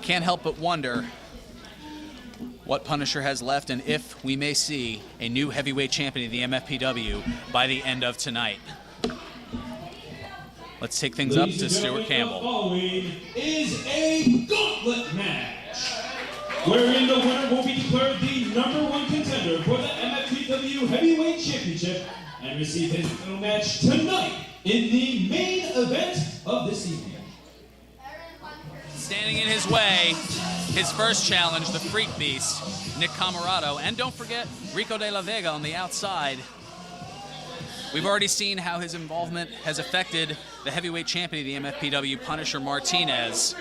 Can't help but wonder what Punisher has left and if we may see a new heavyweight champion of the MFPW by the end of tonight. Let's take things up to Stuart Campbell. The following is a gauntlet match, wherein the winner will be declared the #1 contender for the MFPW Heavyweight Championship and receive his final match tonight in the main event of this evening. Standing in his way, his first challenge, the Freak Beast, Nick Comoroto, and don't forget Rico de la Vega on the outside. We've already seen how his involvement has affected the heavyweight champion of the MFPW, Punisher Martinez.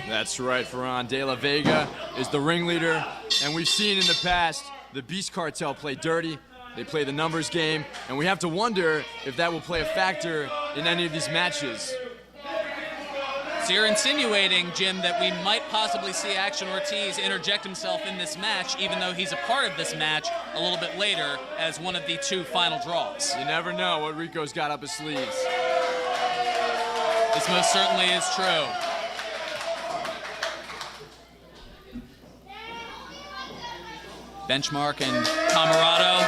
That's right, Ferran. De la Vega is the ringleader, and we've seen in the past the Beast Cartel play dirty. They play the numbers game, and we have to wonder if that will play a factor in any of these matches. So you're insinuating, Jim, that we might possibly see Action Ortiz interject himself in this match, even though he's a part of this match a little bit later as one of the 2 final draws. You never know what Rico's got up his sleeves. This most certainly is true. Benchmark and Comoroto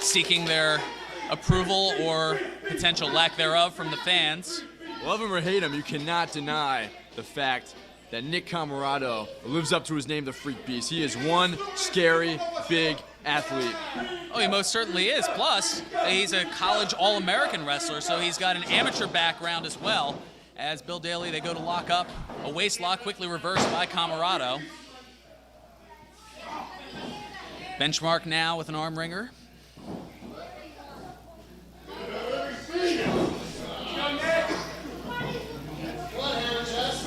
seeking their approval or potential lack thereof from the fans. Love him or hate him, you cannot deny the fact that Nick Comoroto lives up to his name, the Freak Beast. He is one scary, big athlete. Oh, he most certainly is. Plus, he's a college All-American wrestler, so he's got an amateur background as well. As Bill Daly, they go to lock up. A waist lock quickly reversed by Comoroto. Benchmark now with an arm wringer.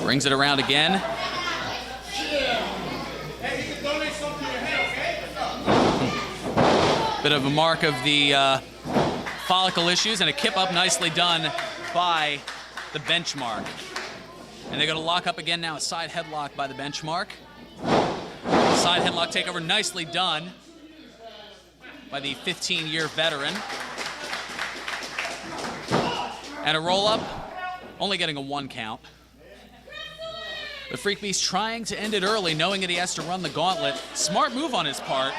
Brings it around again. Bit of a mark of the follicle issues and a kip up nicely done by the Benchmark. And they're going to lock up again now, a side headlock by the Benchmark. Side headlock takeover nicely done by the 15-year veteran. And a roll-up, only getting a 1 count. The Freak Beast trying to end it early, knowing that he has to run the gauntlet. Smart move on his part.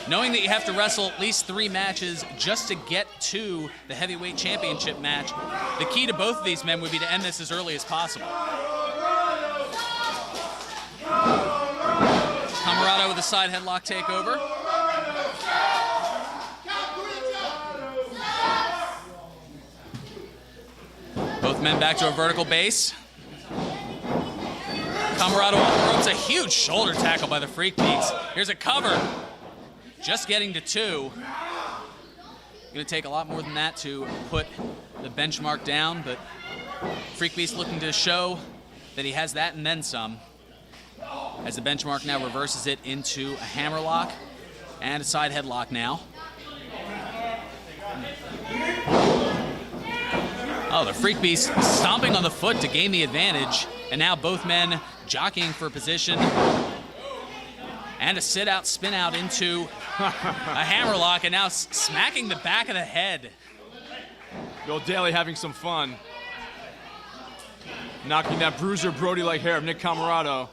Knowing that you have to wrestle at least 3 matches just to get to the heavyweight championship match. The key to both of these men would be to end this as early as possible. Comoroto with a side headlock takeover. Both men back to a vertical base. Comoroto off the ropes, a huge shoulder tackle by the Freak Beast. Here's a cover. Just getting to 2. Gonna take a lot more than that to put the Benchmark down, but Freak Beast looking to show that he has that and then some. As the Benchmark now reverses it into a hammerlock and a side headlock now. Oh, the Freak Beast stomping on the foot to gain the advantage. And now both men jockeying for position. And a sit-out, spin-out into a hammerlock, and now smacking the back of the head. Bill Daly having some fun. Knocking that bruiser Brody-like hair of Nick Comoroto.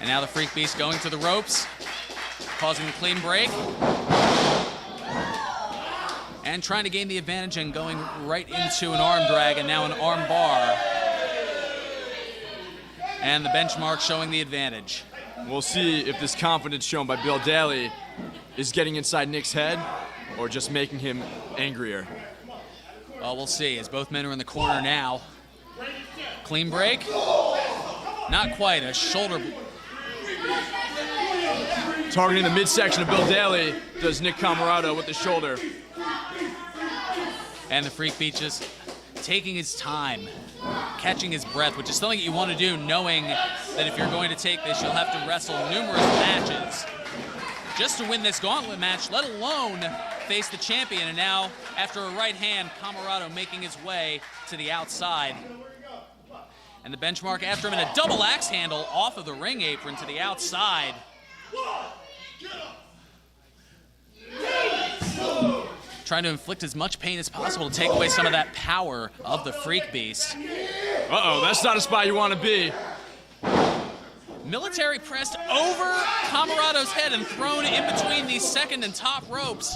And now the Freak Beast going to the ropes, causing the clean break. And trying to gain the advantage and going right into an arm drag and now an arm bar. And the Benchmark showing the advantage. We'll see if this confidence shown by Bill Daly is getting inside Nick's head or just making him angrier. Well, we'll see as both men are in the corner now. Clean break. Not quite, a shoulder. Targeting the midsection of Bill Daly does Nick Comoroto with the shoulder. And the Freak Beast just taking his time, catching his breath, which is something that you want to do, knowing that if you're going to take this, you'll have to wrestle numerous matches just to win this gauntlet match, let alone face the champion. And now, after a right hand, Comoroto making his way to the outside. And the Benchmark after him in a double axe handle off of the ring apron to the outside. trying to inflict as much pain as possible to take away some of that power of the Freak Beast. Uh-oh, that's not a spot you want to be. Military pressed over Comoroto's head and thrown in between these second and top ropes.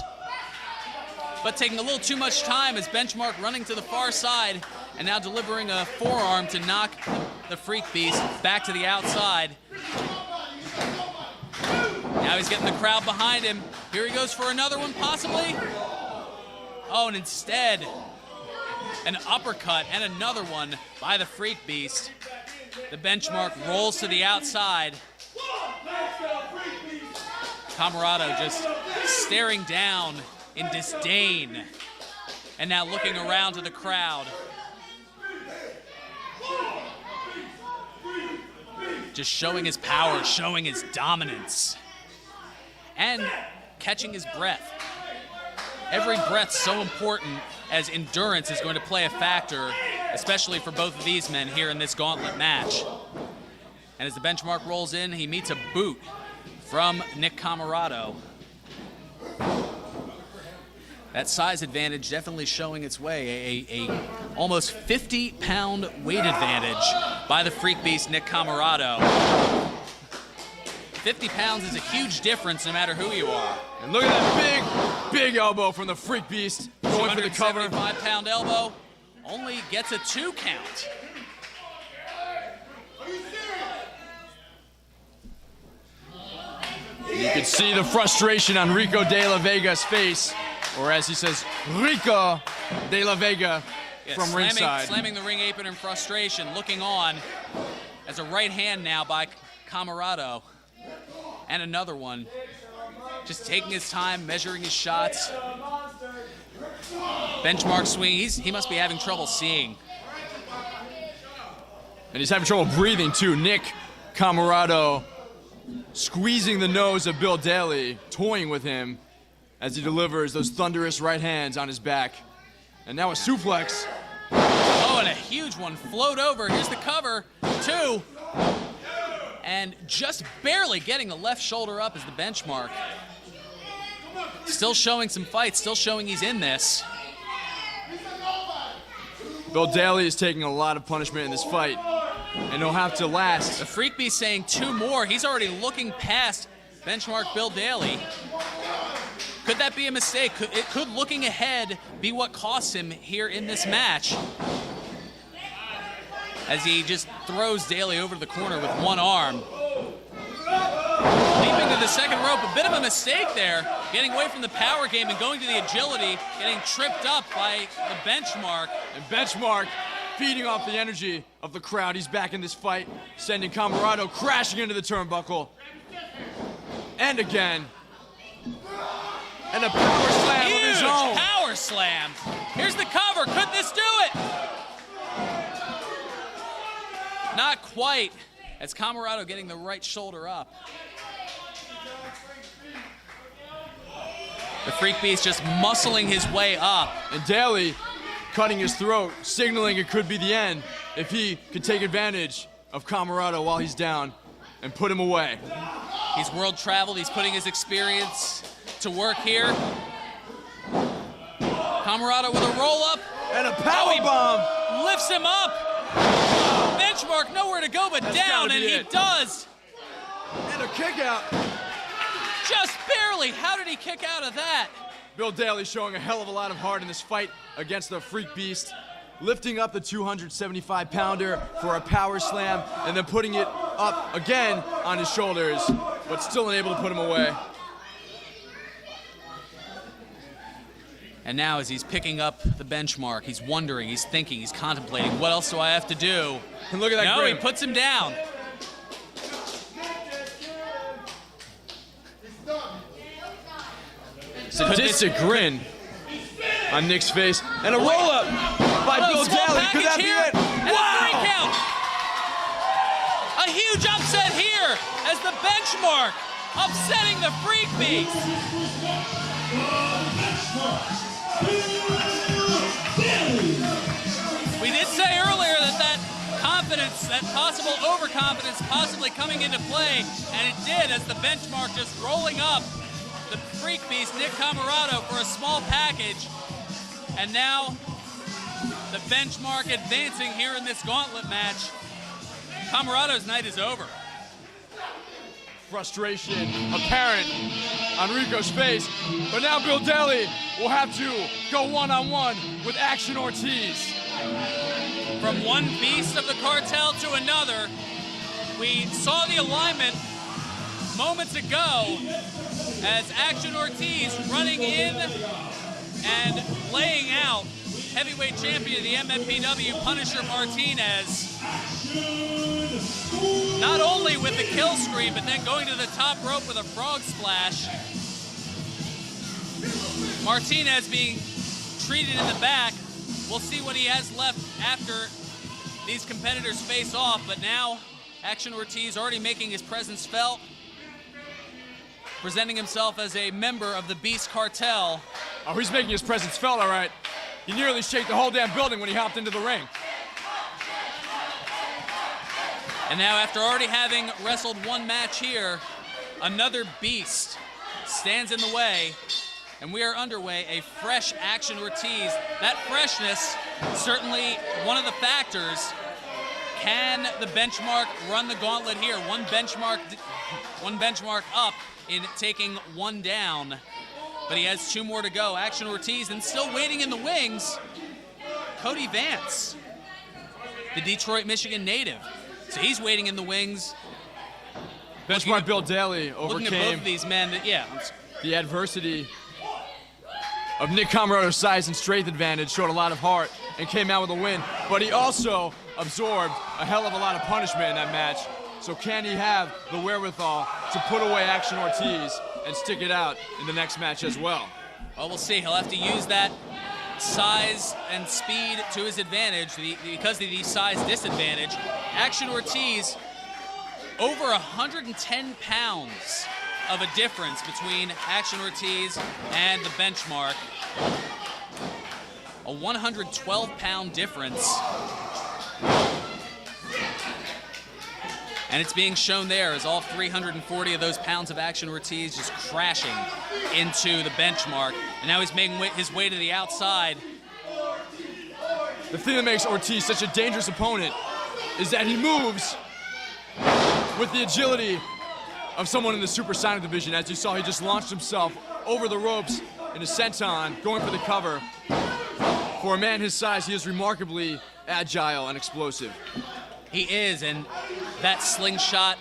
But taking a little too much time as Benchmark running to the far side and now delivering a forearm to knock the Freak Beast back to the outside. Now he's getting the crowd behind him. Here he goes for another one, possibly. Oh, and instead, an uppercut and another one by the Freak Beast. The Benchmark rolls to the outside. Comoroto just staring down in disdain and now looking around to the crowd. Just showing his power, showing his dominance, and catching his breath. Every breath so important, as endurance is going to play a factor, especially for both of these men here in this gauntlet match. And as the Benchmark rolls in, he meets a boot from Nick Comoroto. That size advantage definitely showing its way. A almost 50-pound weight advantage by the Freak Beast, Nick Comoroto. 50 pounds is a huge difference no matter who you are. And look at that big elbow from the Freak Beast. Going for the cover. 275-pound elbow only gets a 2 count. You can see the frustration on Rico De La Vega's face, or as he says, Rico De La Vega from ringside. Slamming the ring apron in frustration, looking on as a right hand now by Comoroto. And another one. Just taking his time, measuring his shots. Benchmark swing, he must be having trouble seeing. And he's having trouble breathing too. Nick Comoroto squeezing the nose of Bill Daly, toying with him as he delivers those thunderous right hands on his back. And now a suplex. Oh, and a huge one. Float over. Here's the cover. 2. And just barely getting the left shoulder up as the Benchmark. Still showing some fight, still showing he's in this. Bill Daly is taking a lot of punishment in this fight, and he'll have to last. The Freak Beast saying 2 more. He's already looking past Benchmark Bill Daly. Could that be a mistake? Could looking ahead be what costs him here in this match? As he just throws Daly over to the corner with one arm. Leaping to the second rope, a bit of a mistake there. Getting away from the power game and going to the agility, getting tripped up by the Benchmark. And Benchmark feeding off the energy of the crowd. He's back in this fight, sending Comoroto crashing into the turnbuckle. And again. And a power slam of his own. Power slam. Here's the cover. Could this do it? Not quite, as Comoroto getting the right shoulder up. The Freak Beast just muscling his way up. And Daly cutting his throat, signaling it could be the end if he could take advantage of Comoroto while he's down and put him away. He's world traveled, he's putting his experience to work here. Comoroto with a roll up. And a power bomb. Lifts him up. Benchmark nowhere to go but down, and he does. And a kick out. Just barely. How did he kick out of that? Bill Daly showing a hell of a lot of heart in this fight against the Freak Beast, lifting up the 275-pounder for a power slam and then putting it up again on his shoulders, but still unable to put him away. And now as he's picking up the Benchmark, he's wondering, he's thinking, he's contemplating, what else do I have to do? And look at that No, grin. he puts him down. Sadistic grin on Nick's face. And a roll-up by Bill Daly. Could that be it? And a 3 count. A huge upset here as the Benchmark upsetting the Freak Beast. We did say earlier that confidence, that possible overconfidence possibly coming into play, and it did as the Benchmark just rolling up the Freak Beast, Nick Comoroto, for a small package. And now the benchmark advancing here in this gauntlet match. Comoroto's night is over. Frustration apparent on Rico's face, but now Bill Daly will have to go one-on-one with Action Ortiz. From one beast of the cartel to another, we saw the alignment moments ago as Action Ortiz running in and laying out heavyweight champion of the MFPW, Punisher Martinez. Not only with the kill screen, but then going to the top rope with a frog splash. Martinez being treated in the back. We'll see what he has left after these competitors face off, but now Action Ortiz already making his presence felt, presenting himself as a member of the Beast Cartel. Oh, he's making his presence felt, all right. He nearly shook the whole damn building when he hopped into the ring. And now, after already having wrestled one match here, another beast stands in the way, and we are underway. A fresh Action Ortiz. That freshness, certainly one of the factors. Can the benchmark run the gauntlet here? One benchmark up in taking one down, but he has two more to go. Action Ortiz, and still waiting in the wings, Cody Vance, the Detroit, Michigan native. So he's waiting in the wings. Benchmark Bill Daly Looking at both overcame of these men, the adversity of Nick Comoroto's size and strength advantage, showed a lot of heart, and came out with a win. But he also absorbed a hell of a lot of punishment in that match. So can he have the wherewithal to put away Action Ortiz and stick it out in the next match as well? Well, we'll see. He'll have to use that size and speed to his advantage because of the size disadvantage. Action Ortiz, over 110 pounds of a difference between Action Ortiz and the benchmark. A 112-pound difference. And it's being shown there as all 340 of those pounds of Action Ortiz just crashing into the benchmark. And now he's making his way to the outside. The thing that makes Ortiz such a dangerous opponent is that he moves with the agility of someone in the supersonic division. As you saw, he just launched himself over the ropes in a senton, going for the cover. For a man his size, he is remarkably agile and explosive. He is, and that slingshot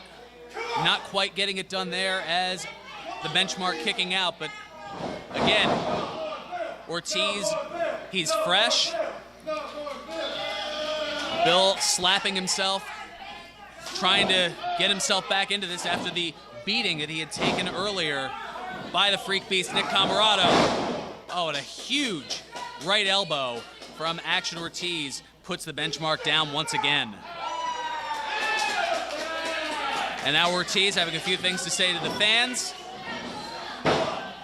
not quite getting it done there as the benchmark kicking out. But again, Ortiz, he's fresh. Bill slapping himself, trying to get himself back into this after the beating that he had taken earlier by the Freak Beast, Nick Comoroto. Oh, and a huge right elbow from Action Ortiz puts the benchmark down once again. And now Ortiz having a few things to say to the fans.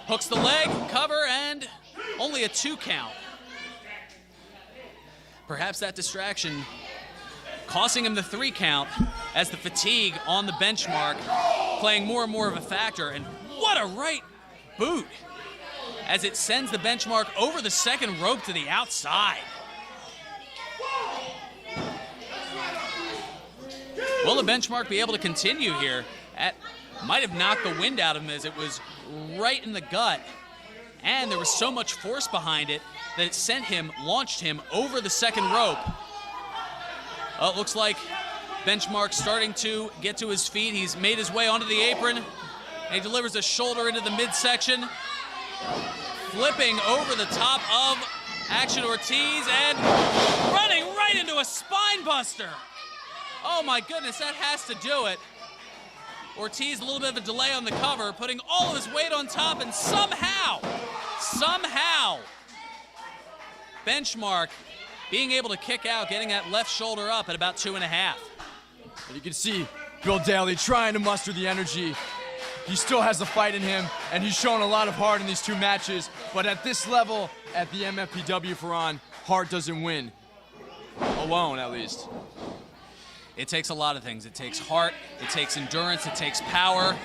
Hooks the leg, cover, and only a 2 count. Perhaps that distraction costing him the 3 count as the fatigue on the benchmark playing more and more of a factor. And what a right boot as it sends the benchmark over the second rope to the outside. Will the benchmark be able to continue here? Might have knocked the wind out of him as it was right in the gut. And there was so much force behind it that it sent him, launched him over the second rope. Oh, it looks like benchmark starting to get to his feet. He's made his way onto the apron. And he delivers a shoulder into the midsection. Flipping over the top of Action Ortiz and running right into a spine buster. Oh my goodness, that has to do it. Ortiz, a little bit of a delay on the cover, putting all of his weight on top, and somehow, benchmark being able to kick out, getting that left shoulder up at about 2.5. And you can see Bill Daly trying to muster the energy. He still has the fight in him, and he's shown a lot of heart in these 2 matches. But at this level, at the MFPW Ferran, heart doesn't win. Alone, at least. It takes a lot of things. It takes heart, it takes endurance, it takes power.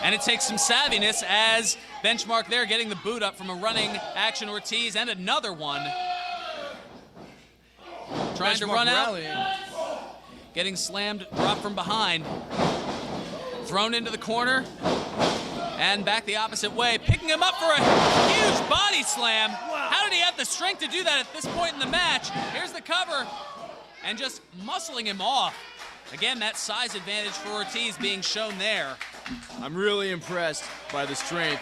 And it takes some savviness as Benchmark there getting the boot up from a running Action Ortiz and another one. Trying to run out. Getting slammed, dropped from behind. Thrown into the corner. And back the opposite way. Picking him up for a huge body slam. How did he have the strength to do that at this point in the match? Here's the cover. And just muscling him off. Again, that size advantage for Ortiz being shown there. I'm really impressed by the strength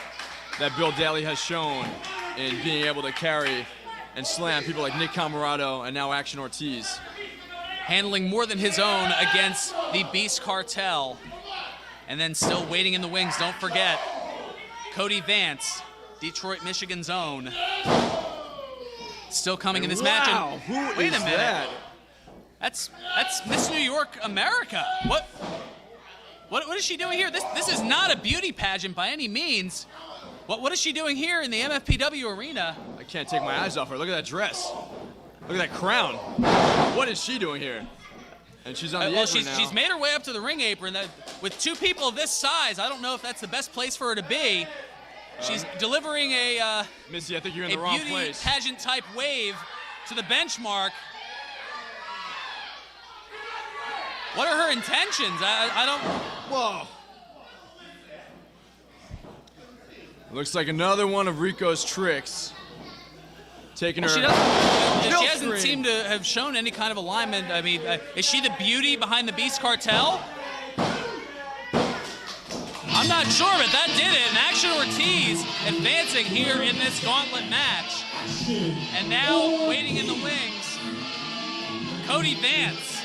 that Bill Daly has shown in being able to carry and slam people like Nick Comoroto and now Action Ortiz. Handling more than his own against the Beast Cartel. And then still waiting in the wings, don't forget, Cody Vance, Detroit, Michigan's own. Still coming in this match. And Who wait is a minute. that? That's Miss New York America. What is she doing here? This is not a beauty pageant by any means. What is she doing here in the MFPW arena? I can't take my eyes off her. Look at that dress. Look at that crown. What is she doing here? And she's on the apron now. She's made her way up to the ring apron. With two people this size, I don't know if that's the best place for her to be. She's delivering a Missy, I think you're in the wrong beauty place. pageant type wave to the Benchmark. What are her intentions? I don't. Whoa. Looks like another one of Rico's tricks. Taking her. She hasn't seemed to have shown any kind of alignment. I mean, is she the beauty behind the Beast Cartel? I'm not sure, but that did it. And Action Ortiz advancing here in this Gauntlet match. And now waiting in the wings, Cody Vance.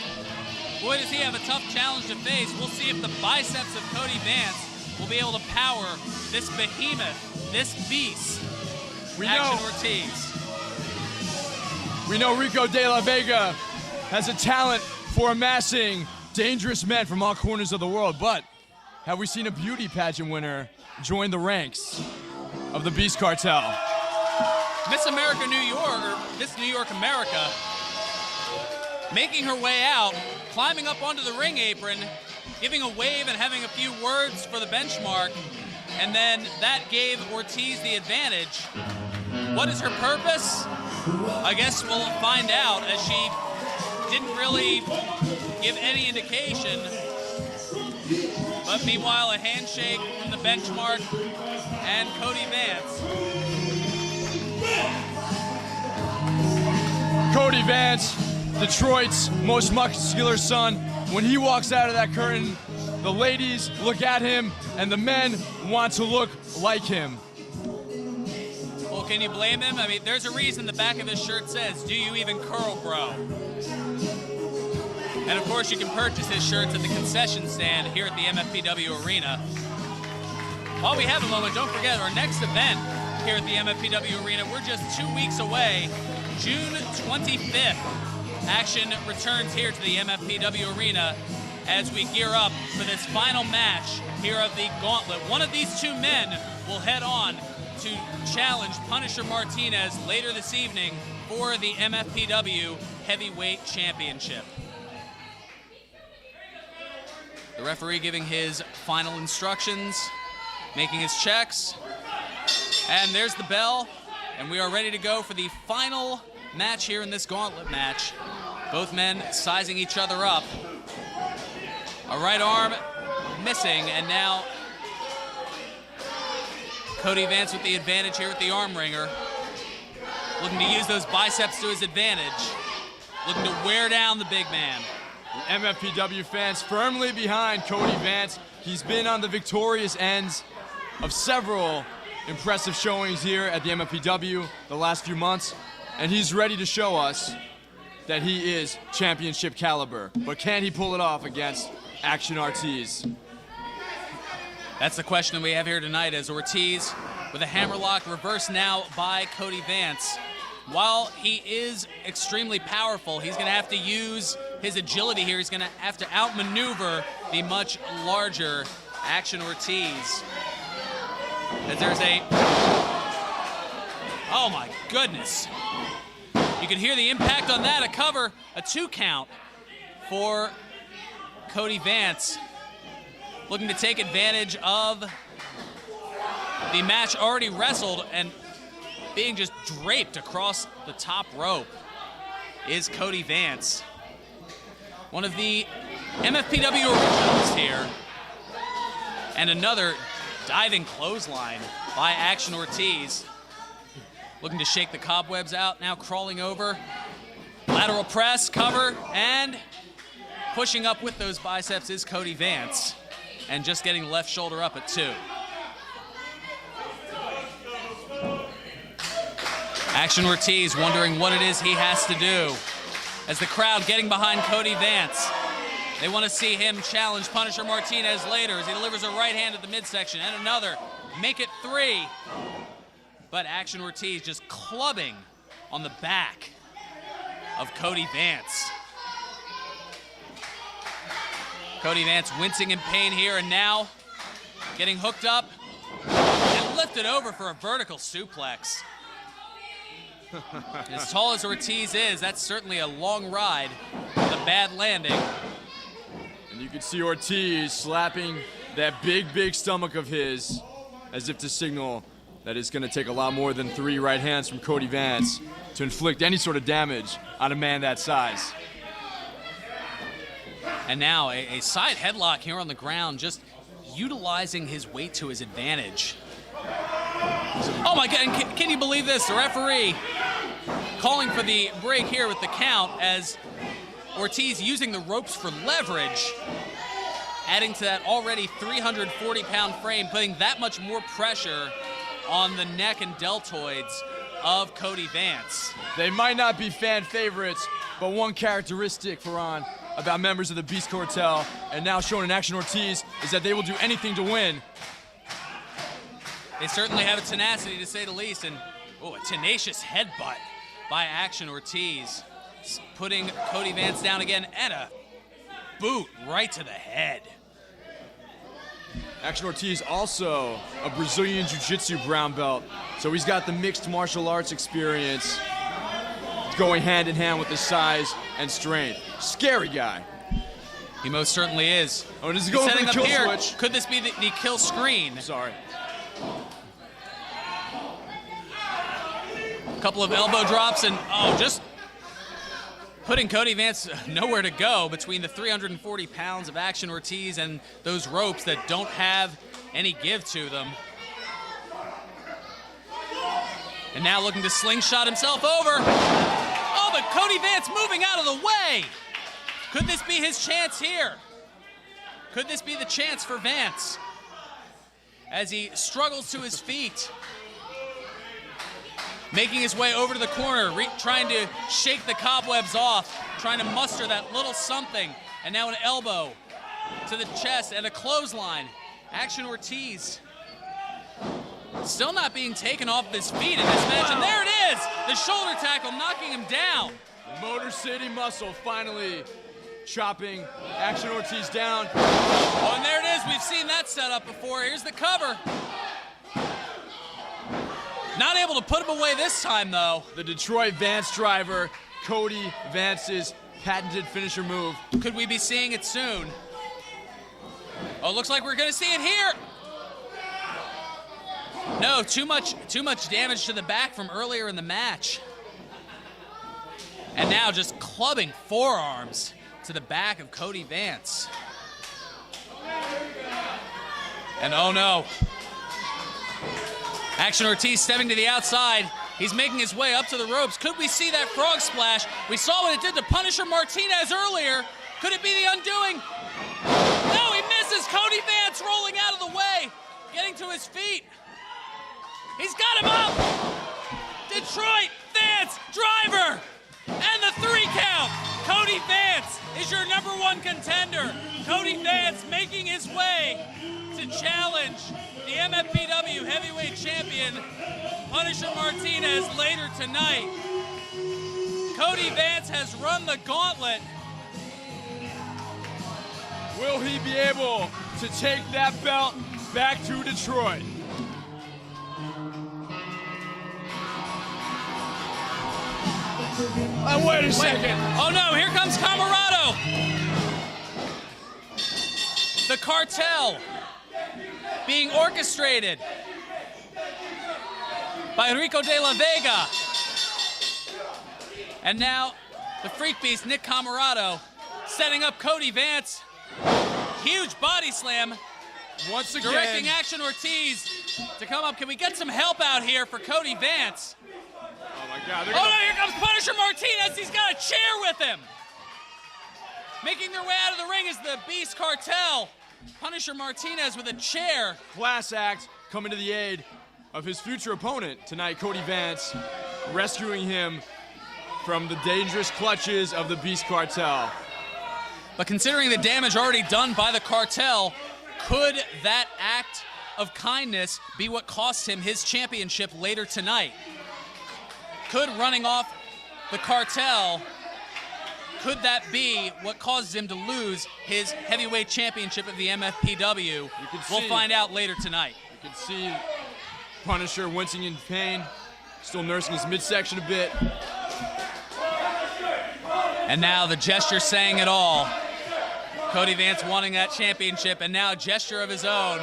Boy, does he have a tough challenge to face. We'll see if the biceps of Cody Vance will be able to power this behemoth, this beast, Action Ortiz. We know Rico De La Vega has a talent for amassing dangerous men from all corners of the world, but have we seen a beauty pageant winner join the ranks of the Beast Cartel? Miss America New York, or Miss New York America, making her way out, climbing up onto the ring apron, giving a wave and having a few words for the Benchmark, and then that gave Ortiz the advantage. What is her purpose? I guess we'll find out, as she didn't really give any indication. But meanwhile, a handshake from the Benchmark and Cody Vance. Cody Vance, Detroit's most muscular son. When he walks out of that curtain, the ladies look at him and the men want to look like him. Well, can you blame him? I mean, there's a reason the back of his shirt says, "Do you even curl, bro?" And of course, you can purchase his shirts at the concession stand here at the MFPW Arena. While we have a moment, don't forget our next event here at the MFPW Arena. We're just 2 weeks away. June 25th, action returns here to the MFPW Arena as we gear up for this final match here of the Gauntlet. One of these two men will head on to challenge Punisher Martinez later this evening for the MFPW Heavyweight Championship. The referee giving his final instructions, making his checks, and there's the bell, and we are ready to go for the final match here in this Gauntlet match. Both men sizing each other up. A right arm missing, and now Cody Vance with the advantage here with the arm wringer. Looking to use those biceps to his advantage. Looking to wear down the big man. The MFPW fans firmly behind Cody Vance. He's been on the victorious ends of several impressive showings here at the MFPW the last few months, and he's ready to show us that he is championship caliber. But can he pull it off against Action Ortiz? That's the question that we have here tonight, as Ortiz with a hammerlock reversed now by Cody Vance. While he is extremely powerful, he's going to have to use his agility here. He's going to have to outmaneuver the much larger Action Ortiz. As there's a... Oh my goodness. You can hear the impact on that. A cover, a 2 count for Cody Vance. Looking to take advantage of the match already wrestled and being just draped across the top rope is Cody Vance. One of the MFPW originals here. And another diving clothesline by Action Ortiz. Looking to shake the cobwebs out, now crawling over. Lateral press, cover, and pushing up with those biceps is Cody Vance. And just getting left shoulder up at 2. Action Ortiz wondering what it is he has to do. As the crowd getting behind Cody Vance. They want to see him challenge Punisher Martinez later as he delivers a right hand at the midsection and another. Make it 3. But Action Ortiz just clubbing on the back of Cody Vance. Cody Vance wincing in pain here and now getting hooked up and lifted over for a vertical suplex. As tall as Ortiz is, that's certainly a long ride with a bad landing. And you can see Ortiz slapping that big stomach of his as if to signal that it's going to take a lot more than 3 right hands from Cody Vance to inflict any sort of damage on a man that size. And now a side headlock here on the ground, just utilizing his weight to his advantage. Oh my God, and can you believe this? The referee calling for the break here with the count as Ortiz using the ropes for leverage, adding to that already 340-pound frame, putting that much more pressure on the neck and deltoids of Cody Vance. They might not be fan favorites, but one characteristic, Ferran, about members of the Beast Cartel, and now shown in Action Ortiz, is that they will do anything to win. They certainly have a tenacity, to say the least, and a tenacious headbutt by Action Ortiz, putting Cody Vance down again, and a boot right to the head. Action Ortiz also a Brazilian Jiu-Jitsu brown belt, so he's got the mixed martial arts experience going hand in hand with his size and strength. Scary guy. He most certainly is. Oh, this is going for the kill switch. Could this be the kill screen? Sorry. A couple of elbow drops and, just putting Cody Vance nowhere to go between the 340 pounds of Action Ortiz and those ropes that don't have any give to them. And now looking to slingshot himself over. Oh, but Cody Vance moving out of the way. Could this be his chance here? Could this be the chance for Vance? As he struggles to his feet. Making his way over to the corner, trying to shake the cobwebs off, trying to muster that little something. And now an elbow to the chest and a clothesline. Action Ortiz still not being taken off his feet in this match. And there it is, the shoulder tackle knocking him down. Motor City Muscle finally chopping Action Ortiz down. Oh, and there it is, we've seen that setup before. Here's the cover. Not able to put him away this time, though. The Detroit Vance driver, Cody Vance's patented finisher move. Could we be seeing it soon? Oh, looks like we're gonna see it here. No, too much damage to the back from earlier in the match. And now just clubbing forearms to the back of Cody Vance. And oh no. Action Ortiz stepping to the outside. He's making his way up to the ropes. Could we see that frog splash? We saw what it did to Punisher Martinez earlier. Could it be the undoing? No, he misses. Cody Vance rolling out of the way, getting to his feet. He's got him up. Detroit Vance driver. And the 3 count. Cody Vance is your #1 contender. Cody Vance making his way to challenge the MFPW heavyweight champion, Punisher Martinez, later tonight. Cody Vance has run the gauntlet. Will he be able to take that belt back to Detroit? Wait a second. Oh no, here comes Comoroto. The cartel being orchestrated by Rico de la Vega. And now the Freak Beast, Nick Comoroto, setting up Cody Vance. Huge body slam. Once again. Directing action Ortiz to come up. Can we get some help out here for Cody Vance? Oh my God. Oh no, here comes Punisher Martinez. He's got a chair with him. Making their way out of the ring is the Beast Cartel. Punisher Martinez with a chair. Class act coming to the aid of his future opponent tonight, Cody Vance, rescuing him from the dangerous clutches of the Beast Cartel. But considering the damage already done by the cartel, could that act of kindness be what cost him his championship later tonight? Could running off the cartel, could that be what causes him to lose his heavyweight championship of the MFPW? We'll find out later tonight. You can see Punisher wincing in pain, still nursing his midsection a bit. And now the gesture saying it all. Cody Vance wanting that championship, and now a gesture of his own.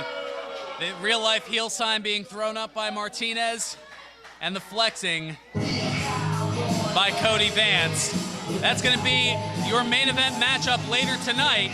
The real-life heel sign being thrown up by Martinez, and the flexing by Cody Vance. That's going to be your main event matchup later tonight.